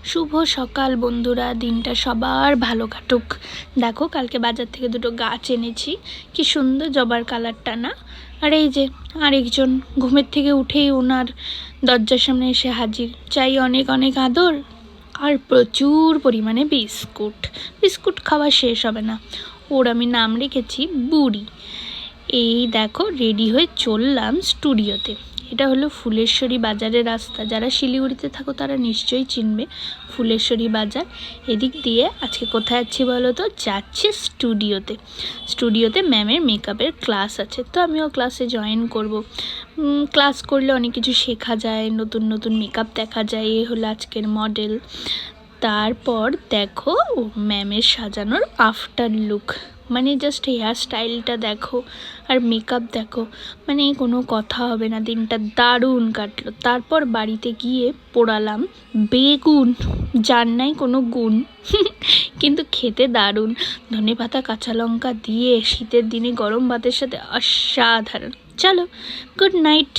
শুভ সকাল বন্ধুরা, দিনটা সবার ভালো কাটুক। দেখো কালকে বাজার থেকে দুটো গাছ এনেছি, কি সুন্দর জবার কালারটা না। আর এই যে আরেকজন ঘুমের থেকে উঠেই ওনার দরজার সামনে এসে হাজির, চাই অনেক অনেক আদর আর প্রচুর পরিমাণে বিস্কুট খাওয়া শেষ হবে না। ওর আমি নাম রেখেছি বুড়ি। এই দেখো রেডি হয়ে চললাম স্টুডিওতে। এটা হলো ফুলেশ্বরী বাজারের রাস্তা, যারা শিলিগুড়িতে থাকো তারা নিশ্চয়ই চিনবে ফুলেশ্বরী বাজার। এদিক দিয়ে আজকে কোথায় যাচ্ছি বলো তো? যাচ্ছি স্টুডিওতে ম্যামের মেকআপের ক্লাস আছে, তো আমিও ক্লাসে জয়েন করব। ক্লাস করলে অনেক কিছু শেখা যায়, নতুন নতুন মেকআপ দেখা যায়। এ হলো আজকের মডেল। তারপর দেখো ম্যামের সাজানোর আফটার লুক, মানে জাস্ট হেয়ার স্টাইলটা দেখো আর মেকআপ দেখো, মানে কোনো কথা হবে না। দিনটা দারুণ কাটলো। তারপর বাড়িতে গিয়ে পোড়ালাম বেগুন, যার নাই কোনো গুণ কিন্তু খেতে দারুণ। ধনেপাতা কাঁচা লঙ্কা দিয়ে শীতের দিনে গরম ভাতের সাথে অসাধারণ। চলো, গুড নাইট।